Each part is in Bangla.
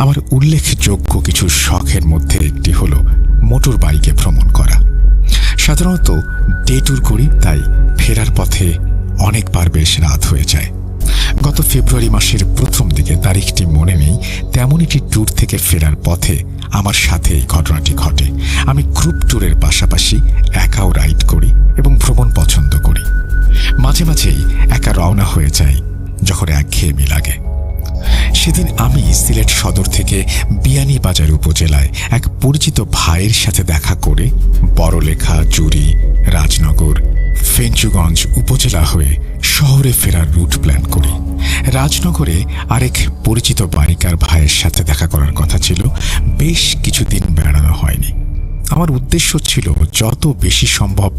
আমার উল্লেখযোগ্য কিছু শখের মধ্যে একটি হলো মোটর বাইকে ভ্রমণ করা। সাধারণত ডে ট্যুর করি, তাই ফেরার পথে অনেকবার বেশ রাত হয়ে যায়। গত ফেব্রুয়ারি মাসের প্রথম দিকে, তারিখটি মনে নেই, তেমন একটি ট্যুর থেকে ফেরার পথে আমার সাথে এই ঘটনাটি ঘটে। আমি গ্রুপ ট্যুরের পাশাপাশি একাও রাইড করি এবং ভ্রমণ পছন্দ করি। মাঝে মাঝেই একা রওনা হয়ে যাই যখন একঘেয়েমি লাগে। সেদিন আমি সিলেট সদর থেকে বিয়ানীবাজার উপজেলায় এক পরিচিত ভাইয়ের সাথে দেখা করে বড়লেখা, জুড়ি, রাজনগর, ফেঞ্চুগঞ্জ উপজেলা হয়ে শহরে ফেরার রুট প্ল্যান করি। রাজনগরে আরেক পরিচিত বাইকার ভাইয়ের সাথে দেখা করার কথা ছিল। বেশ কিছুদিন বেড়ানো হয়নি। আমার উদ্দেশ্য ছিল যত বেশি সম্ভব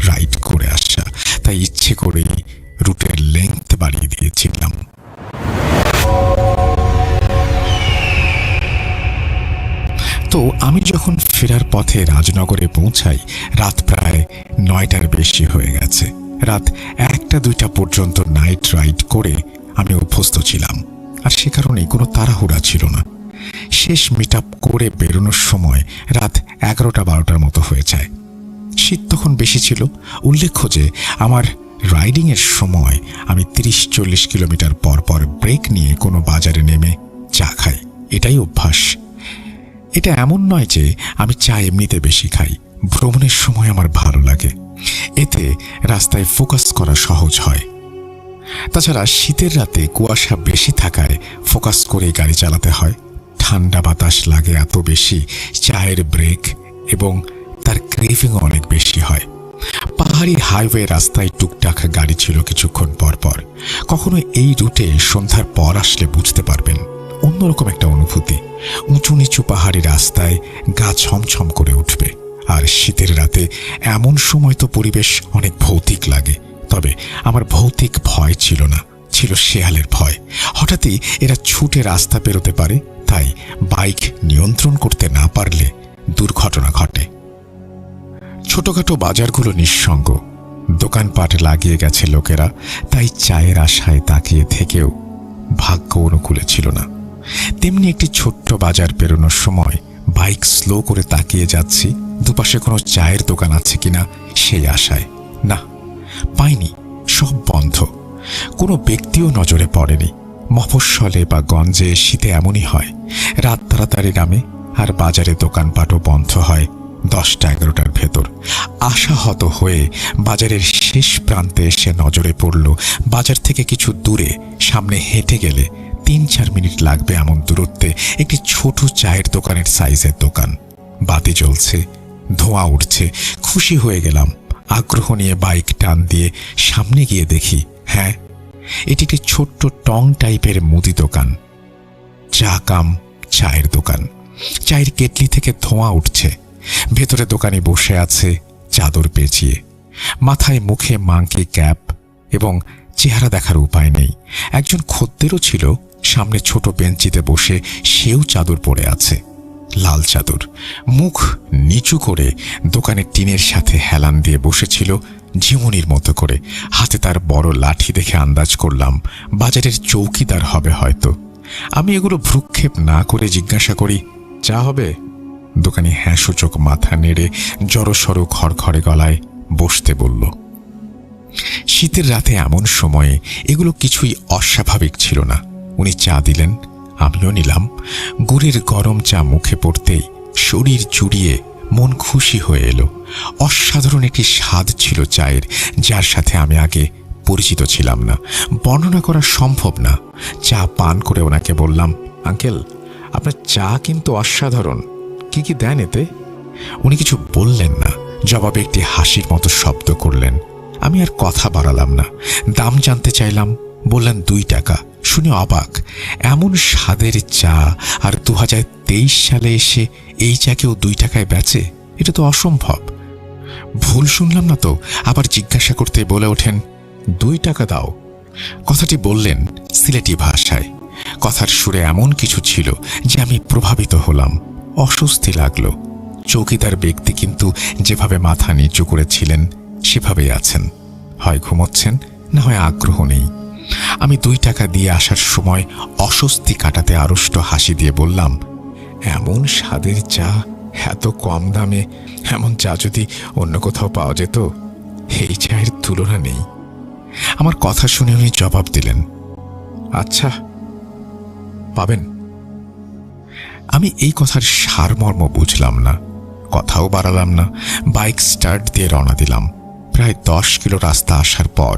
রাইড করে আসা, তাই ইচ্ছে করেই রুটের লেংথ বাড়িয়ে দিয়েছিলাম। তো আমি যখন ফেরার পথে রাজনগরে পৌঁছাই, রাত প্রায় 9টার বেশি হয়ে গেছে। রাত 1টা-2টা পর্যন্ত নাইট রাইড করে আমি অভ্যস্ত ছিলাম, আর সে কারণেই কোনো তাড়াহুড়া ছিল না। শেষ মিট আপ করে বেরোনোর সময় রাত 11টা-12টার মতো হয়ে যায়। শীত তখন বেশি ছিল। উল্লেখ্য যে আমার রাইডিংয়ের সময় আমি 30-40 কিলোমিটার পর পর ব্রেক নিয়ে কোনো বাজারে নেমে চা খাই। এটাই অভ্যাস। এটা এমন নয় যে আমি চা এমনিতে বেশি খাই। ভ্রমণের সময় আমার ভালো লাগে, এতে রাস্তায় ফোকাস করা সহজ হয়। তাছাড়া শীতের রাতে কুয়াশা বেশি থাকায় ফোকাস করে গাড়ি চালাতে হয়। ঠান্ডা বাতাস লাগে এত বেশি, চায়ের ব্রেক এবং তার ক্রেভিংও অনেক বেশি হয়। পাহাড়ি হাইওয়ে রাস্তায় টুকটাক গাড়ি ছিল কিছুক্ষণ পর পর। কখনো এই রুটে সন্ধ্যার পর আসলে বুঝতে পারবেন, অন্যরকম একটা অনুভূতি। উঁচু নিচু পাহাড়ি রাস্তায় গা ছমছম করে উঠবে। আর শীতের রাতে এমন সময় তো পরিবেশ অনেক ভৌতিক লাগে। তবে আমার ভৌতিক ভয় ছিল না, ছিল শেয়ালের ভয়। হঠাৎই এরা ছুটে রাস্তা পেরোতে পারে, তাই বাইক নিয়ন্ত্রণ করতে না পারলে দুর্ঘটনা ঘটে। ছোটখাটো বাজারগুলো নিঃসঙ্গ, দোকানপাট লাগিয়ে গেছে লোকেরা, তাই চায়ের আশায় তাকিয়ে থেকেও ভাগ্য অনুকূলে ছিল না। তেমনি একটি ছোট্ট বাজার পেরোনোর সময় বাইক স্লো করে তাকিয়ে যাচ্ছি দুপাশে কোনো চায়ের দোকান আছে কিনা সেই আশায়। না, পাইনি, সব বন্ধ। কোনো ব্যক্তিও নজরে পড়েনি। মফস্বলে বা গঞ্জে শীতে এমনই হয়, রাত তাড়াতাড়ি নামে আর বাজারে দোকানপাটও বন্ধ হয় 10টা-11টার ভেতর। আশাহত হয়ে বাজারের শেষ প্রান্তে এসে নজরে পড়ল বাজার থেকে কিছু দূরে, সামনে হেঁটে গেলে 3-4 মিনিট লাগবে এমন দূরত্বে একটি ছোট চায়ের দোকানের সাইজের দোকান। বাতি জ্বলছে, ধোঁয়া উঠছে। খুশি হয়ে গেলাম। আগ্রহ নিয়ে বাইক টান দিয়ে সামনে গিয়ে দেখি, হ্যাঁ, এটি একটি ছোট্ট টং টাইপের মুদি দোকান, চা কাম চায়ের দোকান। চায়ের কেটলি থেকে ধোঁয়া উঠছে। ভেতরে দোকানে বসে আছে চাদর পেঁচিয়ে, মাথায় মুখে মাংকি ক্যাপ এবং চেহারা দেখার উপায় নেই। একজন খদ্দেরও ছিল সামনে ছোট বেঞ্চিতে বসে, সেও চাদর পরে আছে, লাল চাদর। মুখ নিচু করে দোকানের টিনের সাথে হেলান দিয়ে বসেছিল ঝিমুনির মতো করে। হাতে তার বড় লাঠি দেখে আন্দাজ করলাম বাজারের চৌকিদার হবে হয়তো। আমি এগুলো ভ্রুক্ষেপ না করে জিজ্ঞাসা করি, চা হবে? দোকানি হ্যাঁ সূচক মাথা নেড়ে জড়সড় খড়খড়ে গলায় বসতে বলল। শীতের রাতে এমন সময়ে এগুলো কিছুই অস্বাভাবিক ছিল না। উনি চা দিলেন, আমিও নিলাম। গুড়ের গরম চা মুখে পড়তেই শরীর জুড়িয়ে মন খুশি হয়ে এলো। অসাধারণ একটি স্বাদ ছিল চায়ের, যার সাথে আমি আগে পরিচিত ছিলাম না। বর্ণনা করা সম্ভব না। চা পান করে ওনাকে বললাম, আঙ্কেল, আপনার চা কিন্তু অসাধারণ, কি কি দেন এতে? উনি কিছু বললেন না, জবাবে একটি হাসির মতো শব্দ করলেন। আমি আর কথা বাড়ালাম না। দাম জানতে চাইলাম, বললেন 2 টাকা। শুনে অবাক, এমন স্বাদের চা আর 2023 সালে এসে এই চা কেউ 2 টাকায় বেচে? এটা তো অসম্ভব। ভুল শুনলাম না তো? আবার জিজ্ঞাসা করতে বলে ওঠেন, 2 টাকা দাও। কথাটি বললেন সিলেটি ভাষায়। কথার সুরে এমন কিছু ছিল যে আমি প্রভাবিত হলাম। অস্বস্তি লাগলো। চৌকিদার ব্যক্তি কিন্তু যেভাবে মাথা নিচু করেছিলেন সেভাবেই আছেন। হয় ঘুমোচ্ছেন, না হয় আগ্রহ নেই। আমি 2 টাকা দিয়ে আসার সময় অস্বস্তি কাটাতে আড়ষ্ট হাসি দিয়ে বললাম, এমন স্বাদের চা এত কম দামে, এমন চা যদি অন্য কোথাও পাওয়া যেত, এই চায়ের তুলনা নেই। আমার কথা শুনে উনি জবাব দিলেন, আচ্ছা পাবেন। আমি এই কথার সারমর্ম বুঝলাম না, কথাও বাড়ালাম না। বাইক স্টার্ট দিয়ে রওনা দিলাম। প্রায় 10 কিলো রাস্তা আসার পর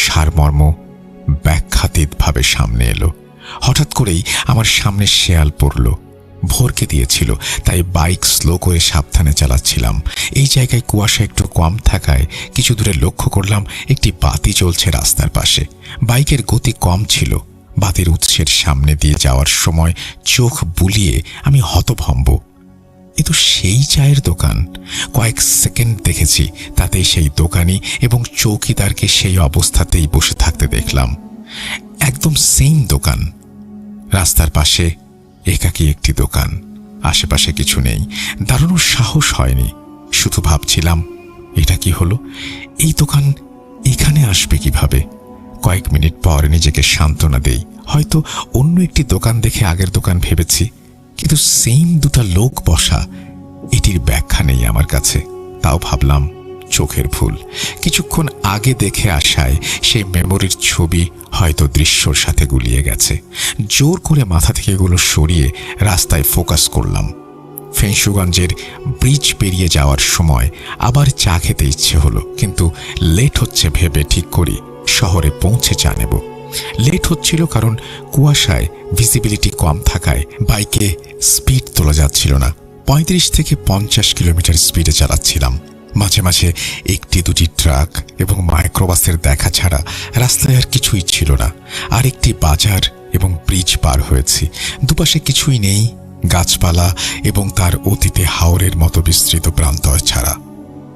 সারমর্ম ব্যাখ্যাতীতভাবে সামনে এলো। হঠাৎ করেই আমার সামনে শেয়াল পড়ল। ভরকে দিয়েছিল, তাই বাইক স্লো করে সাবধানে চালাচ্ছিলাম। এই জায়গায় কুয়াশা একটু কম থাকায় কিছু দূরে লক্ষ্য করলাম একটি বাতি জ্বলছে রাস্তার পাশে। বাইকের গতি কম ছিল। বাতির উৎসের সামনে দিয়ে যাওয়ার সময় চোখ বুলিয়ে আমি হতভম্ব। এ তো সেই চায়ের দোকান। কয়েক সেকেন্ড দেখেছি, তাতেই সেই দোকানি এবং চৌকিদারকে সেই অবস্থাতেই বসে থাকতে দেখলাম। একদম সেম দোকান। রাস্তার পাশে একাকী একটি দোকান, আশেপাশে কিছু নেই। দাঁড়ানোর সাহস হয়নি। শুধু ভাবছিলাম, এটা কি হলো? এই দোকান এখানে আসবে কিভাবে? কয়েক মিনিট পর নিজেকে সান্ত্বনা দেই, হয়তো অন্য একটি দোকান দেখে আগের দোকান ভেবেছি। কিন্তু সেম 2টা লোক বসা, এটির ব্যাখ্যা নেই আমার কাছে। তাও ভাবলাম চোখের ভুল। কিছুক্ষণ আগে দেখে আসায় সেই মেমোরির ছবি হয়তো দৃশ্যর সাথে গুলিয়ে গেছে। জোর করে মাথা থেকে এগুলো সরিয়ে রাস্তায় ফোকাস করলাম। ফেংশুগঞ্জের ব্রিজ পেরিয়ে যাওয়ার সময় আবার চা খেতে ইচ্ছে হলো, কিন্তু লেট হচ্ছে ভেবে ঠিক করি শহরে পৌঁছে চা নেব। লেট হচ্ছিল কারণ কুয়াশায় ভিজিবিলিটি কম থাকায় বাইকে স্পিড তোলা যাচ্ছিল না। 35 থেকে 50 কিলোমিটার স্পিডে চালাচ্ছিলাম। মাঝে মাঝে 1-2টি ট্রাক এবং মাইক্রোবাসের দেখা ছাড়া রাস্তায় আর কিছুই ছিল না। আর একটি বাজার এবং ব্রিজ পার হয়েছি। দুপাশে কিছুই নেই, গাছপালা এবং তার অতীতে হাওরের মতো বিস্তৃত প্রান্তর ছাড়া।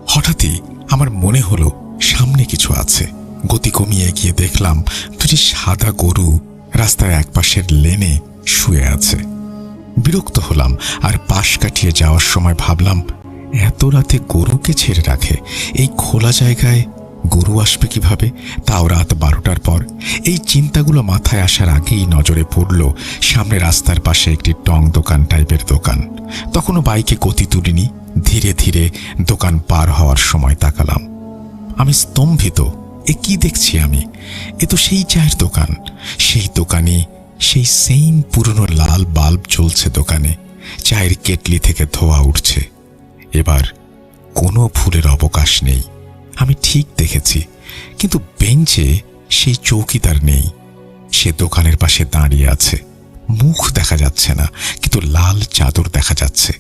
হঠাৎই আমার মনে হলো সামনে কিছু আছে। গতি কমিয়ে গিয়ে দেখলাম 2টি সাদা গরু রাস্তার একপাশের লেনে শুয়ে আছে। বিরক্ত হলাম আর পাশ কাটিয়ে যাওয়ার সময় ভাবলাম, এত রাতে গরুকে ছেড়ে রাখে? এই খোলা জায়গায় গরু আসবে কিভাবে, তাও রাত 12টার পর? এই চিন্তাগুলো মাথায় আসার আগেই নজরে পড়ল সামনে রাস্তার পাশে একটি টং দোকান টাইপের দোকান। তখনও বাইকে গতি তুলিনি। ধীরে ধীরে দোকান পার হওয়ার সময় তাকালাম। আমি স্তম্ভিত। এ কি দেখছি আমি? এ তো সেই চায়ের দোকান। সেই দোকানে সেই সেম পুরনো লাল বাল্ব জ্বলছে দোকানে। চায়ের কেটলি থেকে ধোঁয়া উঠছে। এবার কোনো ভুলের অবকাশ নেই। আমি ঠিক দেখেছি, কিন্তু বেঞ্চে সেই চৌকিদার নেই। সে দোকানের পাশে দাঁড়িয়ে আছে। মুখ দেখা যাচ্ছে না, কিন্তু লাল চাদর দেখা যাচ্ছে।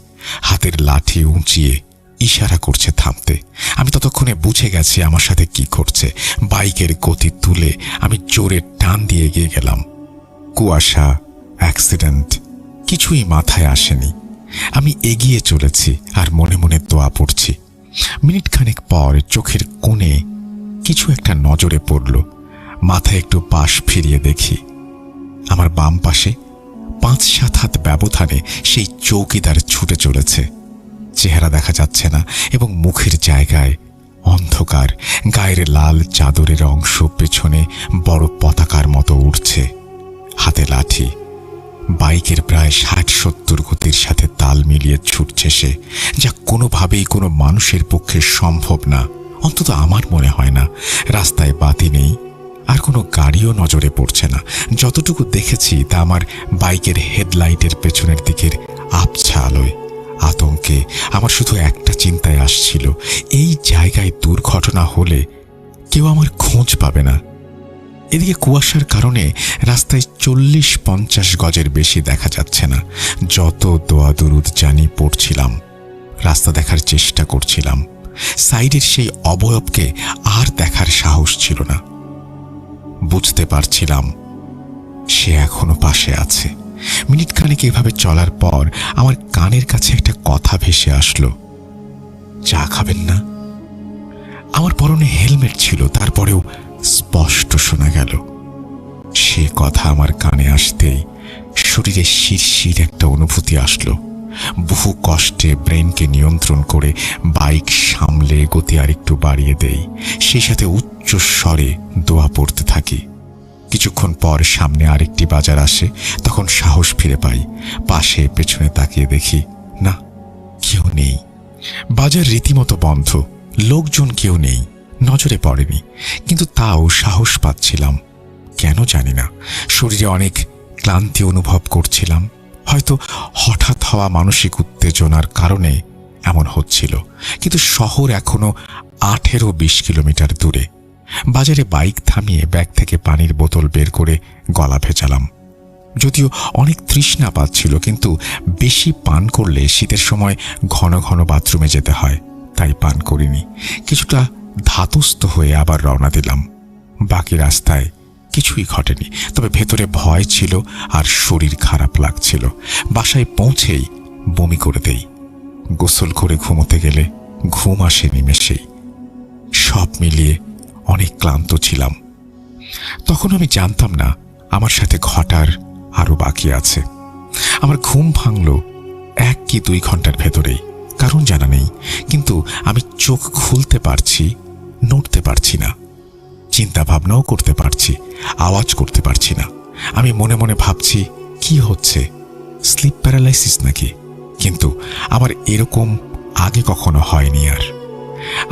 হাতের লাঠি উঁচিয়ে ইশারা করছে থামতে। আমি ততক্ষণে বুঝে গেছি আমার সাথে কি করছে। বাইকের গতি তুলে আমি জোরে টান দিয়ে এগিয়ে গেলাম। কুয়াশা, অ্যাক্সিডেন্ট কিছুই মাথায় আসেনি। আমি এগিয়ে চলেছি আর মনে মনে দোয়া পড়ছি। মিনিট খানেক পর চোখের কোণে কিছু একটা নজরে পড়ল। মাথায় একটু পাশ ফিরিয়ে দেখি আমার বাম পাশে 5-7 হাত ব্যবধানে সেই চৌকিদার ছুটে চলেছে। চেহারা দেখা যাচ্ছে না এবং মুখের জায়গায় অন্ধকার। গায়ের লাল চাদরের অংশ পেছনে বড় পতাকার মতো উঠছে। হাতে লাঠি। বাইকের প্রায় 60-70 গতির সাথে তাল মিলিয়ে ছুটছে সে, যা কোনোভাবেই কোনো মানুষের পক্ষে সম্ভব না। অন্তত আমার মনে হয় না। রাস্তায় বাতি নেই, আর কোনো গাড়িও নজরে পড়ছে না। যতটুকু দেখেছি তা আমার বাইকের হেডলাইটের পেছনের দিকের আবছা আলোয়। আতঙ্কে আমার শুধু একটা চিন্তায় আসছিল, এই জায়গায় দুর্ঘটনা হলে কেউ আমার খোঁজ পাবে না। এদিকে কুয়াশার কারণে রাস্তায় 40-50 গজের বেশি দেখা যাচ্ছে না। যত দোয়া দরুদ জানি পড়ছিলাম, রাস্তা দেখার চেষ্টা করছিলাম। সাইডের সেই অবয়বকে আর দেখার সাহস ছিল না। বুঝতে পারছিলাম সে এখনো পাশে আছে। মিনিট খানেক এভাবে চলার পর আমার কানের কাছে একটা কথা ভেসে আসলো, চা খাবেন না? আমার পরনে হেলমেট ছিল, তারপরেও স্পষ্ট শোনা গেল। সে কথা আমার কানে আসতেই শরীরে শিরশির একটা অনুভূতি আসলো। বহু কষ্টে ব্রেনকে নিয়ন্ত্রণ করে বাইক সামলে গতি আর একটু বাড়িয়ে দেই। সেই সাথে উচ্চ স্বরে দোয়া পড়তে থাকি, কিছুক্ষণ পর সামনে আরেকটি বাজার আসে। তখন সাহস ফিরে পাই, পাশে পেছনে তাকিয়ে দেখি না, কেউ নেই। বাজার রীতিমতো বন্ধ, লোকজন কেউ নেই, নজরে পড়েনি। কিন্তু তাও সাহস পাচ্ছিলাম, কেন জানি না। শরীরে অনেক ক্লান্তি অনুভব করছিলাম। হয়তো হঠাৎ হওয়া মানসিক উত্তেজনার কারণে এমন হচ্ছিল। কিন্তু শহর এখনো 18-20 কিলোমিটার দূরে। বাজারে বাইক থামিয়ে ব্যাগ থেকে পানির বোতল বের করে গলা ভেজালাম। যদিও অনেক তৃষ্ণা পাচ্ছিল, কিন্তু বেশি পান করলে শীতের সময় ঘন ঘন বাথরুমে যেতে হয়, তাই পান করিনি। কিছুটা ধাতস্থ হয়ে আবার রওনা দিলাম। বাকি রাস্তায় কিছুই ঘটেনি, তবে ভেতরে ভয় ছিল আর শরীর খারাপ লাগছিল। বাসায় পৌঁছেই বমি করে দেই। গোসল করে ঘুমোতে গেলে ঘুম আসে নিমেষেই। সব মিলিয়ে অনেক ক্লান্ত ছিলাম। তখন আমি জানতাম না আমার সাথে ঘটার আরো বাকি আছে। আমার ঘুম ভাঙল 1 কি 2 ঘন্টার ভেতরেই, কারণ জানা নেই। কিন্তু আমি চোখ খুলতে পারছি, নড়তে পারছি না, চিন্তা ভাবনাও করতে পারছি, আওয়াজ করতে পারছি না। আমি মনে মনে ভাবছি, কি হচ্ছে, স্লিপ প্যারালাইসিস নাকি? কিন্তু আমার এরকম আগে কখনো হয়নি। আর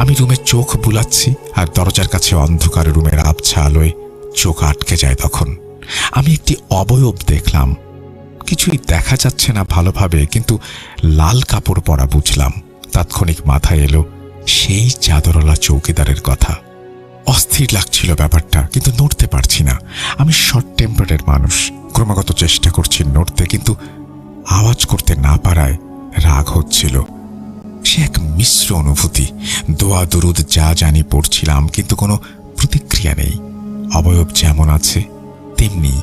আমি রুমে চোখ বুলাচ্ছি, আর দরজার কাছে অন্ধকার রুমের আবছা আলোয় চোখ আটকে যায়। তখন আমি একটি অবয়ব দেখলাম। কিছুই দেখা যাচ্ছে না ভালোভাবে, কিন্তু লাল কাপড় পরা বুঝলাম। তাৎক্ষণিক মাথায় এলো সেই চাদরওয়ালা চৌকিদারের কথা। অস্থির লাগছিল ব্যাপারটা, কিন্তু নড়তে পারছি না। আমি শর্ট টেম্পারের মানুষ, ক্রমাগত চেষ্টা করছি নড়তে, কিন্তু আওয়াজ করতে না পারায় রাগ হচ্ছিল। সে এক মিশ্র অনুভূতি। দোয়া দুরুদ যা জানি পড়ছিলাম, কিন্তু কোনো প্রতিক্রিয়া নেই। অবয়ব যেমন আছে তেমনি,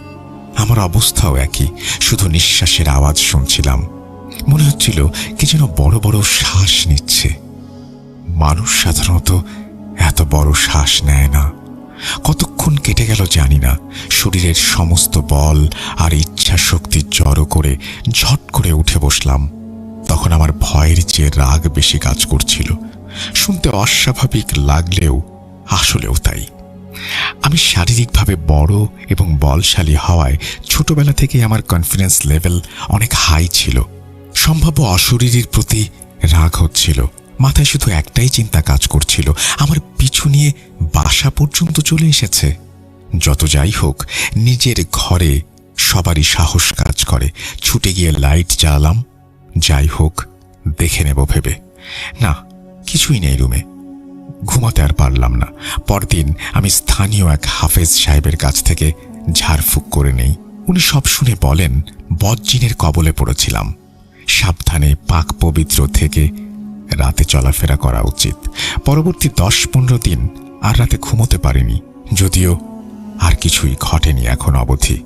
আমার অবস্থাও একই, শুধু নিঃশ্বাসের আওয়াজ শুনছিলাম। মনে হচ্ছিল কি যেন বড় বড় শ্বাস নিচ্ছে। মানুষ সাধারণত এত বড় শ্বাস নেয় না। কতক্ষণ কেটে গেল জানি না। শরীরের সমস্ত বল আর ইচ্ছা শক্তি জড়ো করে ঝট করে উঠে বসলাম। তখন আমার ভয়ের চেয়ে রাগ বেশি কাজ করছিল। শুনতে অস্বাভাবিক লাগলেও আসলেও তাই। আমি শারীরিকভাবে বড় এবং বলশালী হওয়ায় ছোটবেলা থেকেই আমার কনফিডেন্স লেভেল অনেক হাই ছিল। সম্ভাব্য অশরীরীর প্রতি রাগ হচ্ছিল। মাথায় শুধু একটাই চিন্তা কাজ করছিল, আমার পিছু নিয়ে বাসা পর্যন্ত চলে এসেছে। যত যাই হোক, নিজের ঘরে সবারই সাহস কাজ করে। ছুটে গিয়ে লাইট জ্বালালাম, যাই হোক দেখে নেব ভেবে। না, কিছুই নেই রুমে। ঘুমাতে আর পারলাম না। পরদিন আমি স্থানীয় এক হাফেজ সাহেবের কাছ থেকে ঝাড়ফুঁক করে নেই। উনি সব শুনে বলেন, বদজিনের কবলে পড়েছিলাম, সাবধানে পাক পবিত্র থেকে রাতে চলাফেরা করা উচিত। পরবর্তী 10-15 দিন আর রাতে ঘুমোতে পারিনি, যদিও আর কিছুই ঘটেনি এখন অবধি।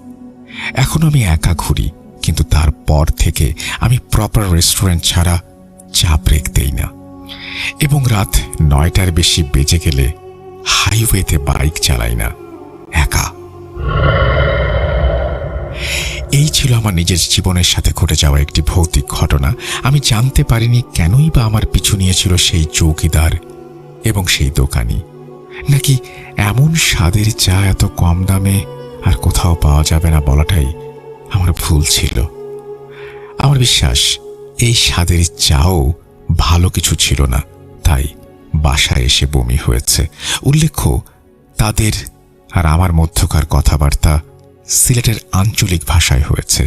এখন আমি একা ঘুরি, কিন্তু তারপর থেকে আমি প্রপার রেস্টুরেন্ট ছাড়া চা ব্রেক দেই না। এবং রাত 9টার বেশি বেজে গেলে হাইওয়েতে বাইক চালাই না, একা। এই ছিল আমার নিজের জীবনের সাথে ঘটে যাওয়া একটি ভৌতিক ঘটনা। আমি জানতে পারিনি কেনই বা আমার পিছু নিয়েছিল সেই চৌকিদার এবং সেই দোকানি। নাকি এমন স্বাদের চা এত কম দামে আর কোথাও পাওয়া যাবে না বলাটাই আমার ভুল ছিল। আমার বিশ্বাস এই স্বাদের চাও ভালো কিছু ছিল না, তাই বাসায় এসে বমি হয়েছে। উল্লেখ্য, তাদের আর আমার মধ্যকার কথাবার্তা সিলেটের আঞ্চলিক ভাষায় হয়েছে।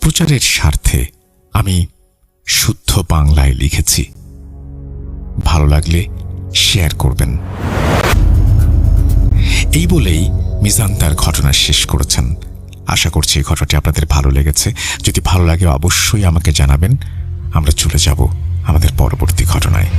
প্রচারের স্বার্থে আমি শুদ্ধ বাংলায় লিখেছি। ভালো লাগলে শেয়ার করবেন। এই বলেই মিজান তার ঘটনা শেষ করেছেন। আশা করছি এই ঘটনাটি আপনাদের ভালো লেগেছে। যদি ভালো লাগে অবশ্যই আমাকে জানাবেন। আমরা চলে যাব আমাদের পরবর্তী ঘটনায়।